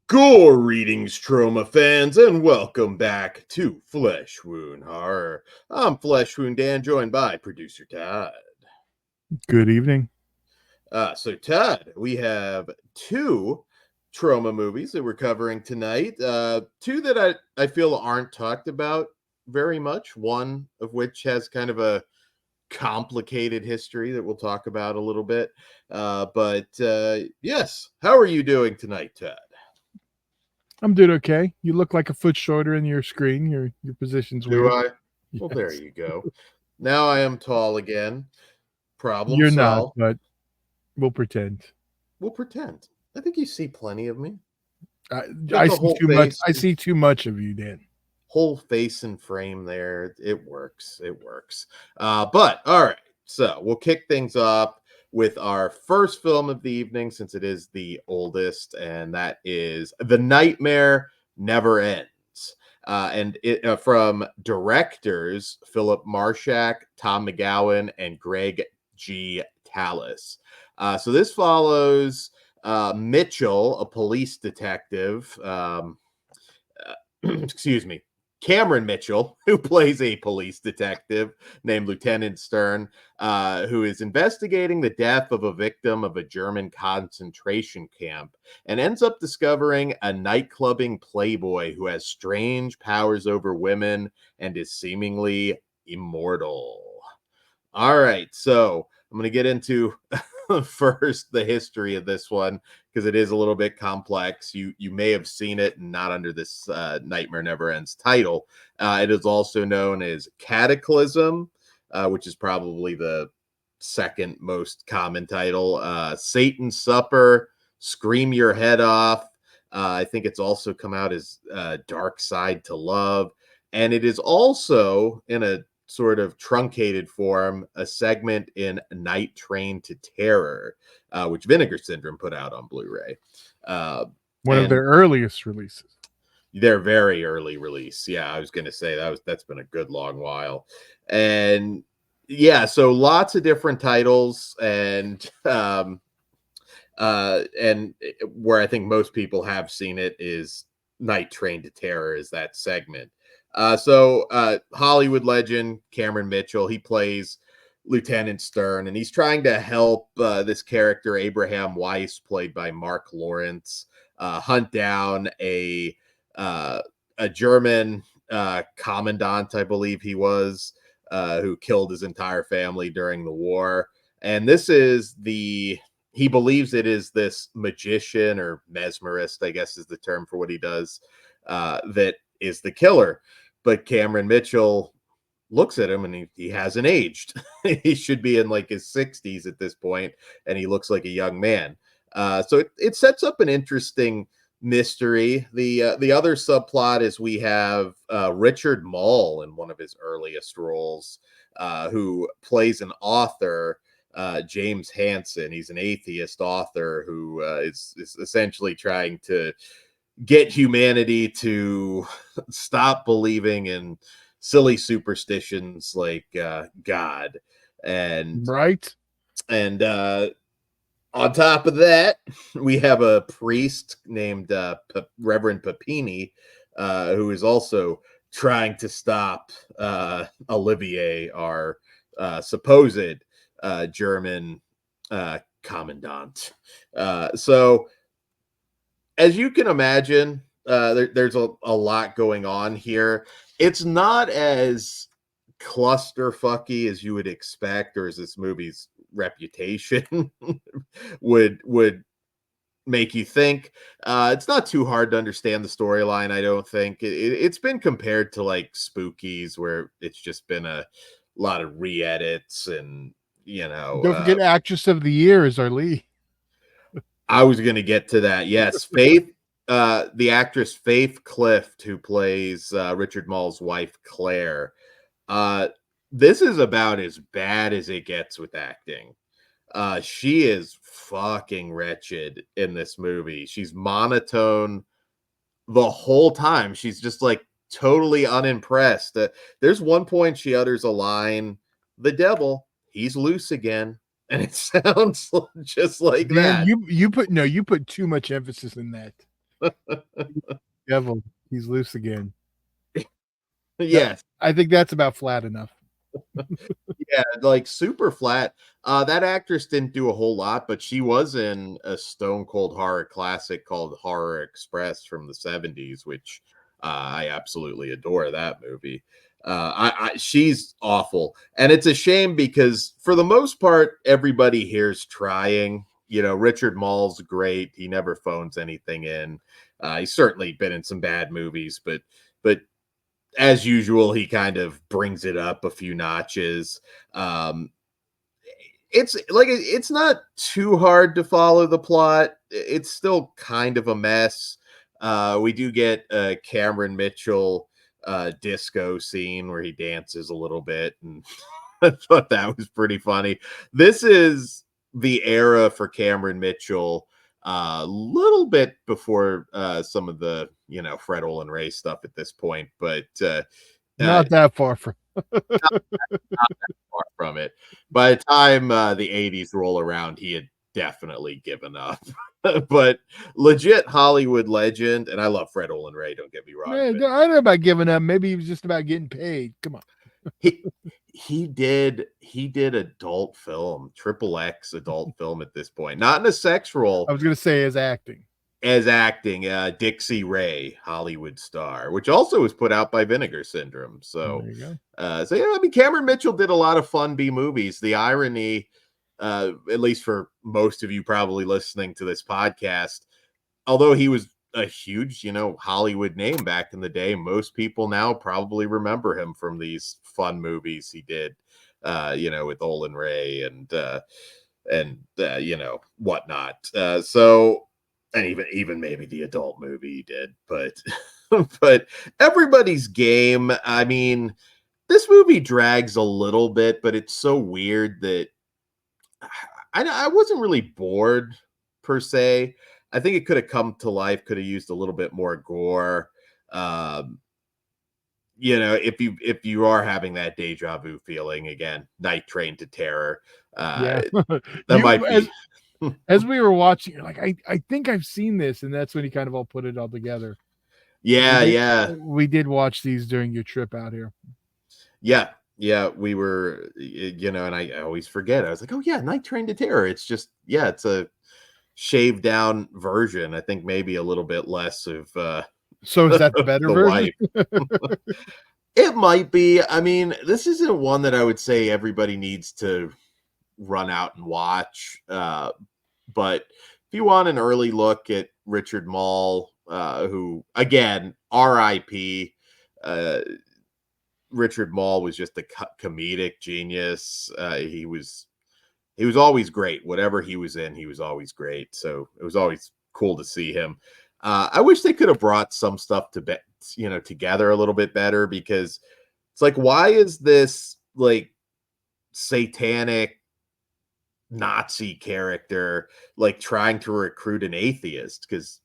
Greetings, Troma fans, and welcome back to Flesh Wound Horror. I'm Flesh Wound Dan, joined by producer Todd. Good evening. So Todd, we have two Troma movies that we're covering tonight. Two that I feel aren't talked about very much. One of which has kind of a complicated history that we'll talk about a little bit. But yes, how are you doing tonight, Todd? I'm doing okay. You look like a foot shorter in your screen. Your position's Do weird. I? Well, there Yes. you go. Now I am tall again. Problem You're not, solved. but we'll pretend. We'll pretend. I think you see plenty of me. I, Got I the see whole too much. face, I see too much of you, Dan. whole face and frame there. It works. It works. But all right. So we'll kick things off with our first film of the evening, since it is the oldest, and that is The Nightmare Never Ends. And it from directors Philip Marshak, Tom McGowan, and Greg G. Tallis. So this follows Mitchell, a police detective. Excuse me. Cameron Mitchell, who plays a police detective named Lieutenant Stern, who is investigating the death of a victim of a German concentration camp and ends up discovering a nightclubbing playboy who has strange powers over women and is seemingly immortal. All right, so I'm going to get into first the history of this one because it is a little bit complex. You may have seen it, not under this Nightmare Never Ends title. It is also known as Cataclysm, which is probably the second most common title. Satan's Supper, Scream Your Head Off. I think it's also come out as Dark Side to Love. And it is also in a sort of truncated form, a segment in Night Train to Terror, which Vinegar Syndrome put out on Blu-ray. One of their earliest releases. Their very early release. Yeah, I was going to say that's been a good long while. And yeah, so lots of different titles, and where I think most people have seen it is Night Train to Terror is that segment. So Hollywood legend Cameron Mitchell, he plays Lieutenant Stern, and he's trying to help this character Abraham Weiss, played by Mark Lawrence, hunt down a German commandant, I believe he was, who killed his entire family during the war. And this is he believes it is this magician or mesmerist, I guess is the term for what he does, that is the killer. But Cameron Mitchell looks at him and he hasn't aged. He should be in like his 60s at this point, and he looks like a young man. So it sets up an interesting mystery. The other subplot is we have Richard Moll in one of his earliest roles, who plays an author, James Hansen. He's an atheist author who is essentially trying to get humanity to stop believing in silly superstitions like God. And Right? On top of that, we have a priest named Reverend Papini, who is also trying to stop Olivier, our supposed German commandant. So as you can imagine, there's a lot going on here. It's not as clusterfucky as you would expect, or as this movie's reputation would make you think. It's not too hard to understand the storyline, I don't think. It's been compared to like Spookies, where it's just been a lot of re-edits and, Don't forget Actress of the Year is our lead. I was going to get to that. Yes, Faith, the actress Faith Clift, who plays Richard Moll's wife, Claire. This is about as bad as it gets with acting. She is fucking wretched in this movie. She's monotone the whole time. She's just like totally unimpressed. There's one point she utters a line, "The devil, he's loose again." And it sounds just like Dan, that. you put too much emphasis in that. Devil, he's loose again. Yes. I think that's about flat enough. Yeah, like super flat. That actress didn't do a whole lot, but she was in a stone cold horror classic called Horror Express from the 70s, which I absolutely adore that movie. She's awful. And it's a shame because for the most part, everybody here's trying. You know, Richard Moll's great. He never phones anything in. He's certainly been in some bad movies, but as usual, he kind of brings it up a few notches. Um, it's like it's not too hard to follow the plot. It's still kind of a mess. We do get a Cameron Mitchell disco scene where he dances a little bit, and I thought that was pretty funny. This is the era for Cameron Mitchell, a little bit before some of the Fred Olin Ray stuff at this point, but Not that far from. far from it. By the time the 80s roll around, he had definitely given up. But legit Hollywood legend, and I love Fred Olin Ray, don't get me wrong. Man, I don't know about giving up. Maybe he was just about getting paid. Come on. He did adult film, triple X adult film at this point. Not in a sex role. I was gonna say as acting. Dixie Ray, Hollywood star, which also was put out by Vinegar Syndrome. So, There you go. I mean, Cameron Mitchell did a lot of fun B movies. The irony, at least for most of you probably listening to this podcast, although he was a huge, Hollywood name back in the day, most people now probably remember him from these fun movies he did, with Olin Ray and whatnot. And even maybe the adult movie he did, but but Everybody's Game. I mean, this movie drags a little bit, but it's so weird that I wasn't really bored per se. I think it could have come to life, could have used a little bit more gore. Um, if you are having that deja vu feeling again, Night Train to Terror, Yeah. that might be. As we were watching, you're like, I think I've seen this, and that's when you kind of all put it all together. Yeah. We did watch these during your trip out here. Yeah, we were, and I always forget. I was like, oh yeah, Night Train to Terror. It's just, it's a shaved down version. I think maybe a little bit less of So is that the better the version? wife. It might be. I mean, this isn't one that I would say everybody needs to run out and watch. But if you want an early look at Richard Moll, who again, R.I.P. Richard Moll was just a comedic genius. He was always great. Whatever he was in, he was always great. So it was always cool to see him. I wish they could have brought some stuff together a little bit better, because it's like, why is this like satanic Nazi character like trying to recruit an atheist? Because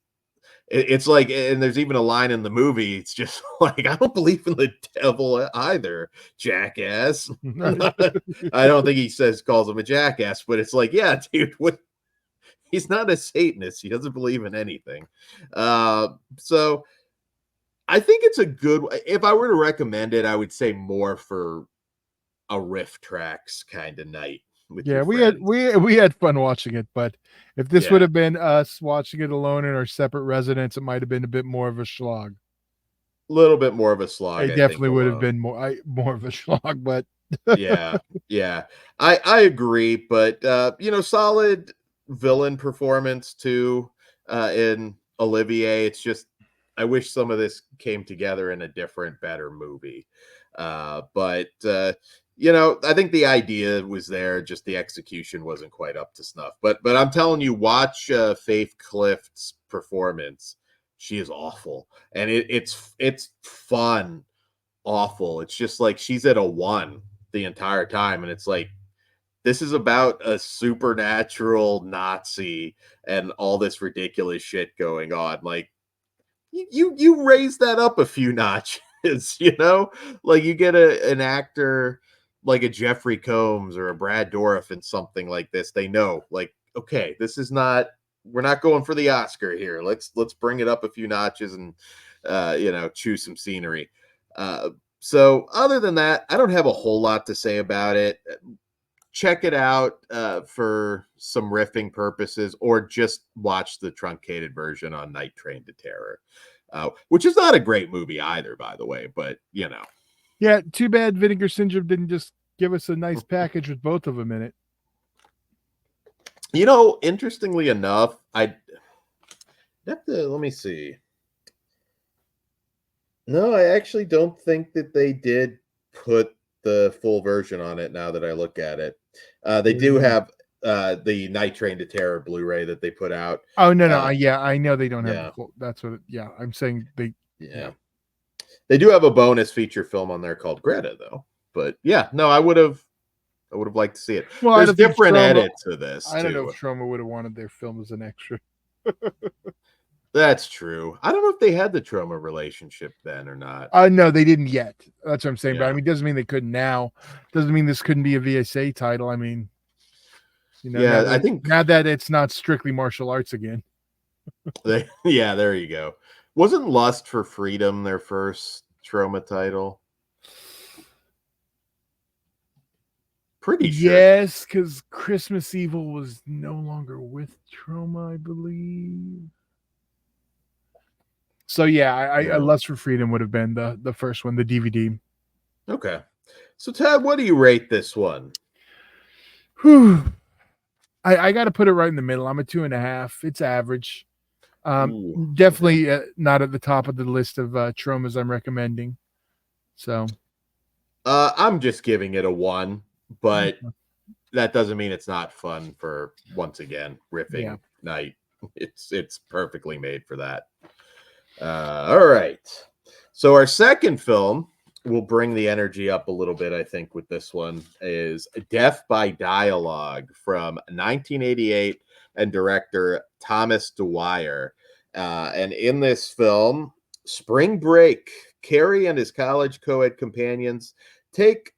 it's like, and there's even a line in the movie, it's just like, I don't believe in the devil either, jackass. I don't think he calls him a jackass, but it's like, yeah, dude, he's not a Satanist. He doesn't believe in anything. So I think it's a good, if I were to recommend it, I would say more for a riff tracks kind of night. Yeah, we had fun watching it, but if this would have been us watching it alone in our separate residence, it might have been a bit more of a slog. A little bit more of a slog. It definitely would have been more of a slog, but yeah. I agree, but solid villain performance too in Olivier. It's just, I wish some of this came together in a different, better movie. But I think the idea was there, just the execution wasn't quite up to snuff. But I'm telling you, watch Faith Clift's performance. She is awful, and it's fun, awful. It's just like she's at a 1 the entire time, and it's like, this is about a supernatural Nazi and all this ridiculous shit going on. Like, you raise that up a few notches, like you get an actor like a Jeffrey Combs or a Brad Dourif in something like this. They know, like, okay, this is not we're not going for the Oscar here. Let's bring it up a few notches and choose some scenery. So other than that, I don't have a whole lot to say about it. Check it out for some riffing purposes, or just watch the truncated version on Night Train to Terror, which is not a great movie either, by the way, but Yeah, too bad Vinegar Syndrome didn't just give us a nice package with both of them in it. Interestingly enough, I have to, let me see. No, I actually don't think that they did put the full version on it now that I look at it. They do have the Night Train to Terror Blu-ray that they put out. Oh, no. Yeah, I know they don't have Yeah. the full. That's what, I'm saying they. Yeah. They do have a bonus feature film on there called Greta, though. But yeah, no, I would have liked to see it. Well, there's different edits to this. I don't know if Troma would have wanted their film as an extra. That's true. I don't know if they had the Troma relationship then or not. No, they didn't yet. That's what I'm saying. Yeah. But I mean, it doesn't mean they couldn't now. Doesn't mean this couldn't be a VSA title. I mean, I think now that it's not strictly martial arts again. Yeah, there you go. Wasn't Lust for Freedom their first Troma title? Pretty sure. Yes, because Christmas Evil was no longer with Troma, I believe. So yeah, I Lust for Freedom would have been the first one, the DVD. Okay. So Ted, what do you rate this one? Whew. I got to put it right in the middle. I'm a 2.5. It's average. Definitely not at the top of the list of Tromas I'm recommending. So I'm just giving it a 1, but that doesn't mean it's not fun for, once again, riffing night. It's perfectly made for that. All right. So our second film, will bring the energy up a little bit, I think, with this one, is Death by Dialogue from 1988 and director Thomas Dwyer. And in this film, spring break, Carrie and his college co-ed companions take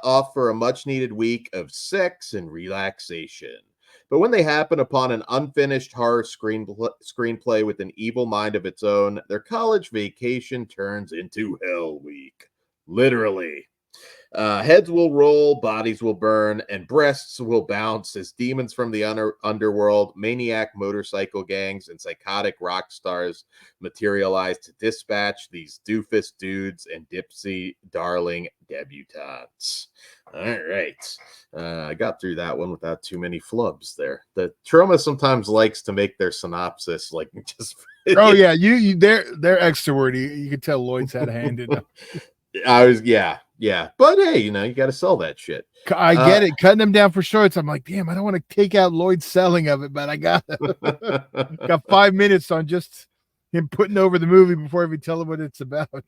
off for a much-needed week of sex and relaxation. But when they happen upon an unfinished horror screenplay with an evil mind of its own, their college vacation turns into Hell Week. Literally. Heads will roll, bodies will burn, and breasts will bounce as demons from the underworld, maniac motorcycle gangs, and psychotic rock stars materialize to dispatch these doofus dudes and dipsy darling debutantes. All right. I got through that one without too many flubs there. The Troma sometimes likes to make their synopsis like just... Oh, yeah. They're extra wordy. You can tell Lloyd's had a hand in it. Yeah. But hey, you got to sell that shit. I get it. Cutting them down for shorts. I'm like, damn, I don't want to take out Lloyd's selling of it, but I got 5 minutes on just him putting over the movie before we tell him what it's about.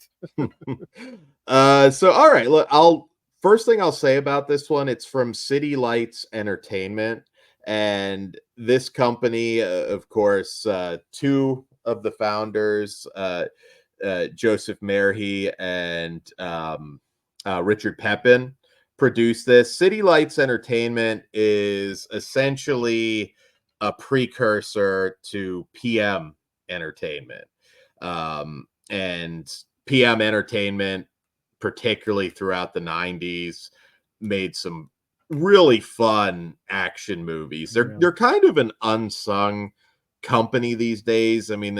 So, all right, look, first thing I'll say about this one, it's from City Lights Entertainment. And this company, of course, two of the founders, Joseph Merhi and Richard Pepin, produced this. City Lights Entertainment is essentially a precursor to PM Entertainment. And PM Entertainment, particularly throughout the 90s, made some really fun action movies. They're kind of an unsung company these days. I mean,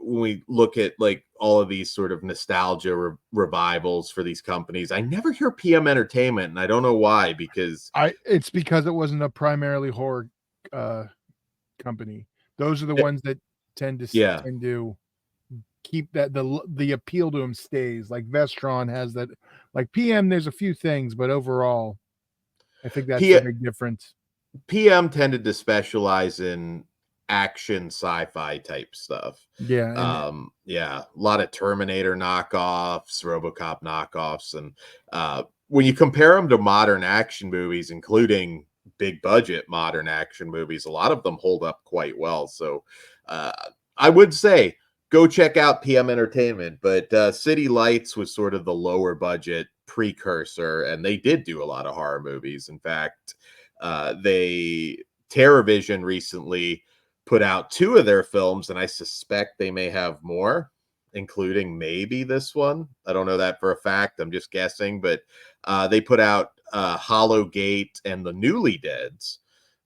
when we look at like all of these sort of nostalgia revivals for these companies, I never hear PM Entertainment, and I don't know why. Because it's because it wasn't a primarily horror company. Those are the ones that tend to keep that the appeal to them stays. Like Vestron has that. Like PM, there's a few things, but overall, I think that's the big difference. PM tended to specialize in action sci-fi type stuff. Yeah. A lot of Terminator knockoffs, RoboCop knockoffs, and when you compare them to modern action movies, including big budget modern action movies, a lot of them hold up quite well. So I would say go check out PM Entertainment, but City Lights was sort of the lower budget precursor, and they did do a lot of horror movies. In fact, they TerraVision recently put out 2 of their films, and I suspect they may have more, including maybe this one. I don't know that for a fact. I'm just guessing, but they put out Hollow Gate and The Newly Deads,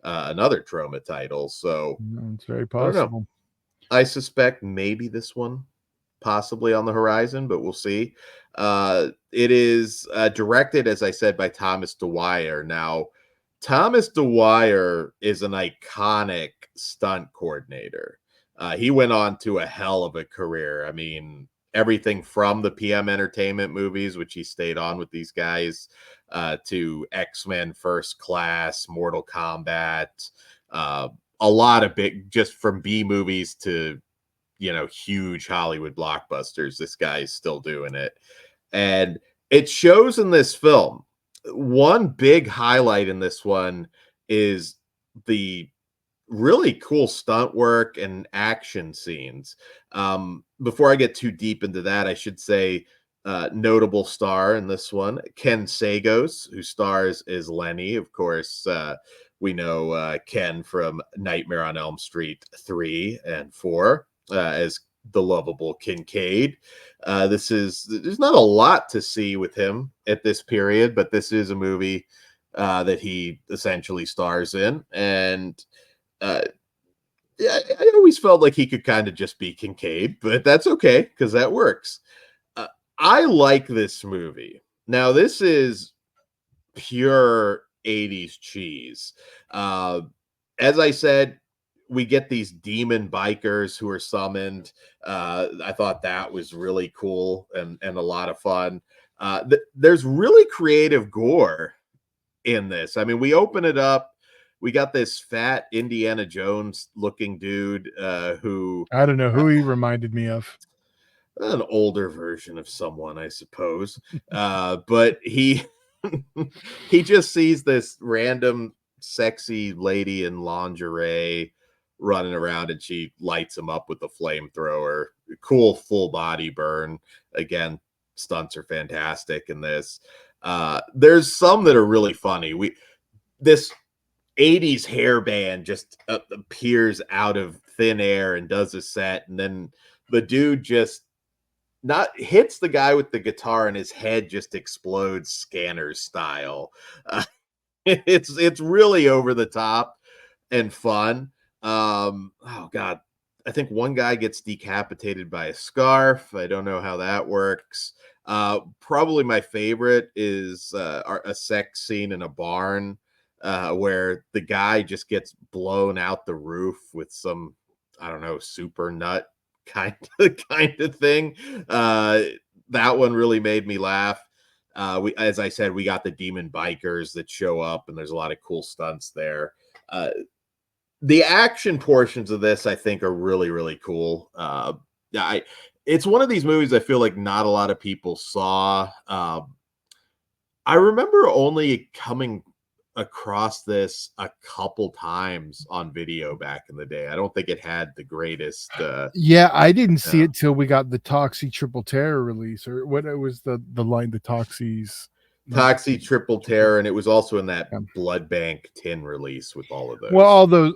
another Troma title. So It's very I don't know. possible. I suspect maybe this one possibly on the horizon, but we'll see. It is directed, as I said, by Thomas Dwyer. Now, Thomas Dwyer is an iconic stunt coordinator. He went on to a hell of a career. I mean, everything from the PM Entertainment movies, which he stayed on with these guys, to X-Men First Class, Mortal Kombat, a lot of big, just from B movies to, huge Hollywood blockbusters. This guy is still doing it. And it shows in this film. One big highlight in this one is the really cool stunt work and action scenes. Before I get too deep into that, I should say notable star in this one, Ken Sagoes, who stars as Lenny. Of course, we know Ken from Nightmare on Elm Street 3 and 4 as the lovable Kincaid. There's not a lot to see with him at this period, but this is a movie that he essentially stars in. And yeah, I always felt like he could kind of just be Kincaid, but that's okay because that works. I like this movie. Now, this is pure 80s cheese. As I said, we get these demon bikers who are summoned. I thought that was really cool and a lot of fun. There's really creative gore in this. I mean, we open it up. We got this fat Indiana Jones looking dude who I don't know who he reminded me of. An older version of someone, I suppose. But he he just sees this random sexy lady in lingerie running around, and she lights him up with a flamethrower. Cool full body burn. Again, stunts are fantastic in this. There's some that are really funny. This 80s hairband just appears out of thin air and does a set, and then the dude just not hits the guy with the guitar and his head just explodes Scanner style. It's really over the top and fun. Oh god, I think one guy gets decapitated by a scarf. I don't know how that works. Probably my favorite is a sex scene in a barn where the guy just gets blown out the roof with some, I don't know, super nut kind of thing. That one really made me laugh. As I said, we got the demon bikers that show up, and there's a lot of cool stunts there. The action portions of this, I think, are really, really cool. It's one of these movies I feel like not a lot of people saw. I remember only coming across this a couple times on video back in the day. I don't think it had the greatest yeah, I didn't see it till we got the Toxie Triple Terror release, or what it was the line, the Toxie Triple Terror, and it was also in that Blood Bank 10 release with all of those. Well,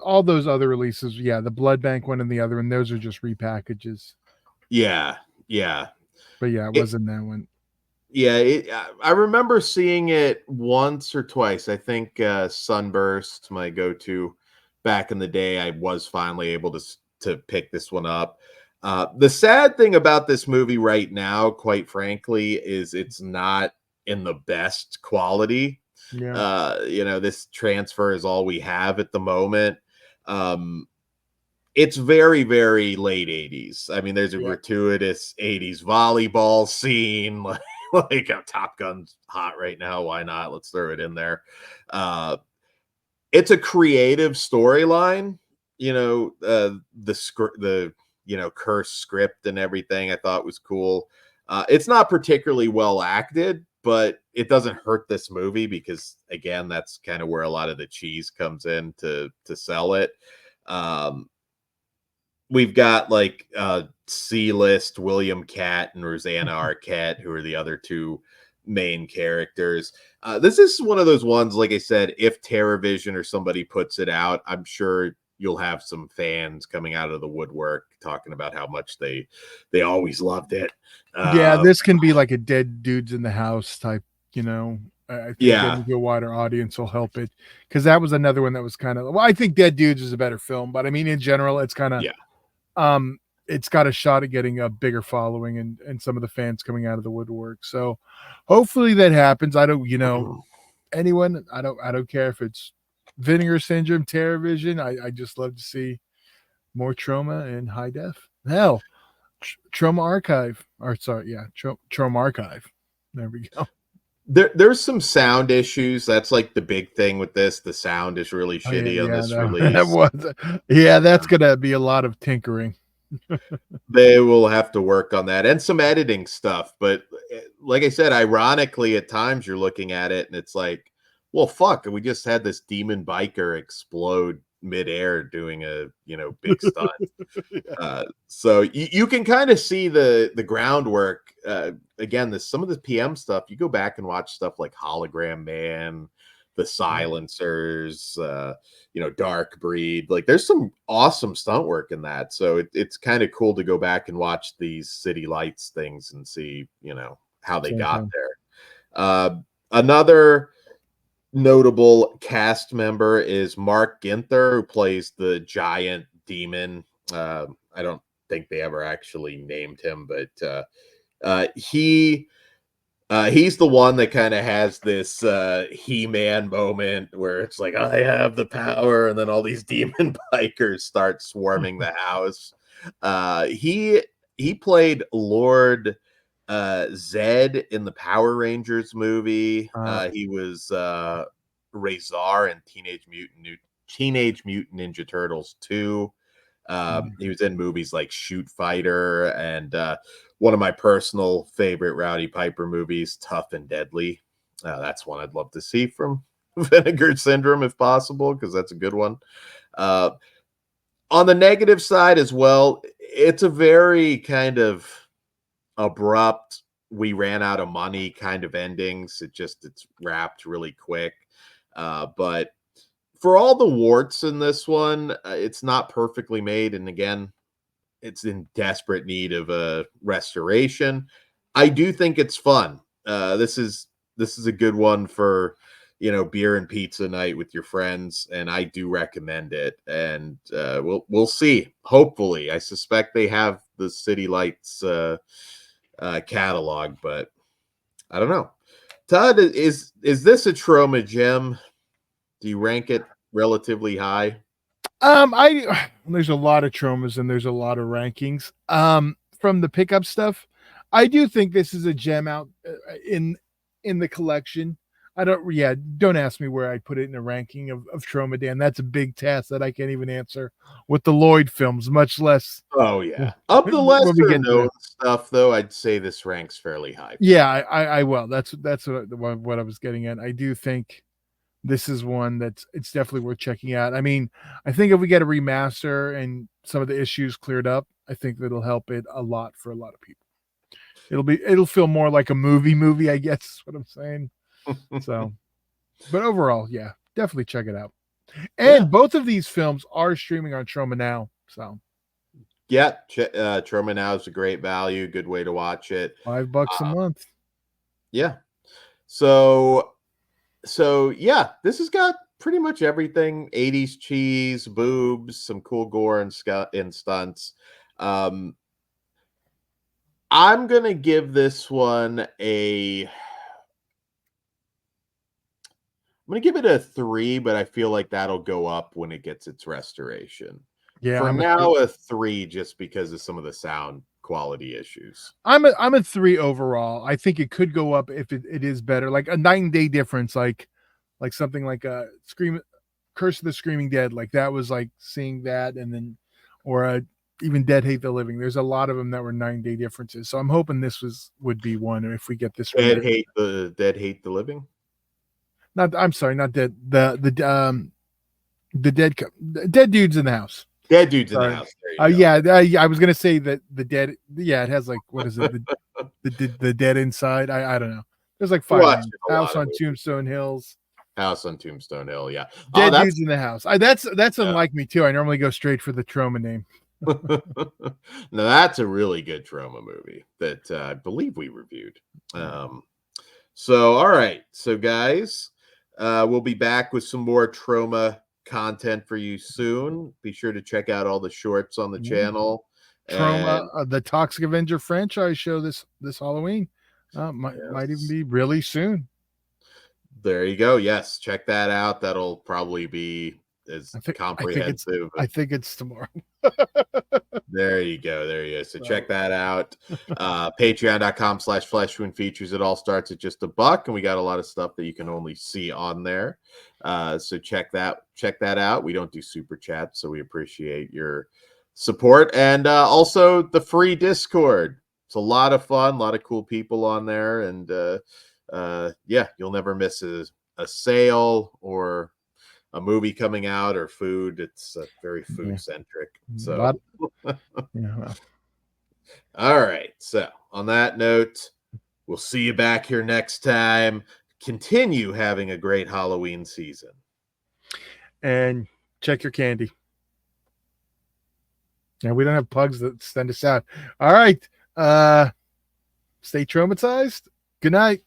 all those other releases, yeah, the Blood Bank one and the other, and those are just repackages. Yeah. But yeah, it wasn't that one. Yeah, I remember seeing it once or twice. I think Sunburst, my go-to back in the day, I was finally able to pick this one up. The sad thing about this movie right now, quite frankly, is it's not in the best quality. Yeah. This transfer is all we have at the moment. It's very, very late 80s. I mean, there's a gratuitous 80s volleyball scene, like Top Gun's hot right now. Why not? Let's throw it in there. It's a creative storyline. The curse script and everything I thought was cool. It's not particularly well acted, but it doesn't hurt this movie because, again, that's kind of where a lot of the cheese comes in to sell it. We've got C-list William Catt and Rosanna Arquette, who are the other two main characters. This is one of those ones, like I said, if TerraVision or somebody puts it out, I'm sure you'll have some fans coming out of the woodwork talking about how much they always loved it. Yeah, this can be like a Dead Dudes in the House type, you know. I think getting to a wider audience will help it, because that was another one that was kind of, well, I think Dead Dudes is a better film, but I mean in general it's kind of it's got a shot at getting a bigger following and some of the fans coming out of the woodwork. So hopefully that happens. I don't, anyone, I don't care if it's Vinegar Syndrome, TerraVision. I just love to see more Troma in high def. Hell, Troma Archive. Troma Archive. There we go. There's some sound issues. That's like the big thing with this. The sound is really shitty on this release. That's gonna be a lot of tinkering. They will have to work on that and some editing stuff. But like I said, ironically, at times you're looking at it and it's like, well, fuck, we just had this demon biker explode midair doing a big stunt. So you can kind of see the groundwork. Again, some of the PM stuff, you go back and watch stuff like Hologram Man, The Silencers, Dark Breed. Like there's some awesome stunt work in that. So it's kind of cool to go back and watch these City Lights things and see, how they got there. Another notable cast member is Mark Ginther, who plays the giant demon. I don't think they ever actually named him, but he's the one that kind of has this He-Man moment where it's like, I have the power, and then all these demon bikers start swarming the house. He played Lord Zed in the Power Rangers movie. He was Razar in Teenage Mutant Ninja Turtles 2. He was in movies like Shoot Fighter and one of my personal favorite Rowdy Piper movies, Tough and Deadly. That's one I'd love to see from Vinegar Syndrome if possible, because that's a good one. On the negative side as well, it's a very kind of abrupt, we ran out of money kind of endings. It's wrapped really quick. But for all the warts in this one, it's not perfectly made. And again, it's in desperate need of a restoration. I do think it's fun. This is a good one for, beer and pizza night with your friends. And I do recommend it. And we'll see. Hopefully, I suspect they have the City Lights catalog, but I don't know. Todd, is this a Troma gem? Do you rank it relatively high? There's a lot of Tromas and there's a lot of rankings. From the pickup stuff, I do think this is a gem out in the collection. Don't ask me where I put it in a ranking of Troma, Dan. That's a big task that I can't even answer with the Lloyd films, much less. Oh yeah. Of the lesser known stuff, though, I'd say this ranks fairly high. Yeah, I will. That's what I was getting at. I do think this is one it's definitely worth checking out. I mean, I think if we get a remaster and some of the issues cleared up, I think that'll help it a lot for a lot of people. It'll feel more like a movie, I guess is what I'm saying. So, but overall, yeah, definitely check it out. And both of these films are streaming on Troma Now. So, yeah, Troma Now is a great value. Good way to watch it. $5 a month. Yeah. So yeah, this has got pretty much everything: 80s cheese, boobs, some cool gore and stunts. I'm gonna give this one I'm going to give it a 3, but I feel like that'll go up when it gets its restoration. Yeah. For now, a 3 just because of some of the sound quality issues. I'm a 3 overall. I think it could go up if it is better. Like a 9-day difference, like something like a Curse of the Screaming Dead. Like that was like seeing that, and then even Dead Hate the Living. There's a lot of them that were 9-day differences. So I'm hoping this would be one if we get this. Dead Hate the Living. I'm sorry, not dead. The dead dudes in the house. Dead dudes in the house. I was gonna say that the dead. Yeah, it has like, what is it? The dead inside. I don't know. There's like 5 names. House on Tombstone Hills. House on Tombstone Hill, yeah. Dead Dudes in the House. That's unlike me too. I normally go straight for the Troma name. Now that's a really good Troma movie that I believe we reviewed. So all right, so guys, we'll be back with some more Troma content for you soon. Be sure to check out all the shorts on the channel. Troma, the Toxic Avenger franchise show this Halloween. Might even be really soon. There you go. Yes, check that out. That'll probably be as comprehensive. I think it's tomorrow. There you go. There you go. So check that out. Patreon.com/Fleshwound Features. It all starts at just $1, and we got a lot of stuff that you can only see on there. So check that out. We don't do super chats, so we appreciate your support. And also the free Discord. It's a lot of fun, a lot of cool people on there, and yeah, you'll never miss a sale or a movie coming out or food. It's very food centric. So all right. So on that note, we'll see you back here next time. Continue having a great Halloween season. And check your candy. Yeah, we don't have plugs that send us out. All right. Stay traumatized. Good night.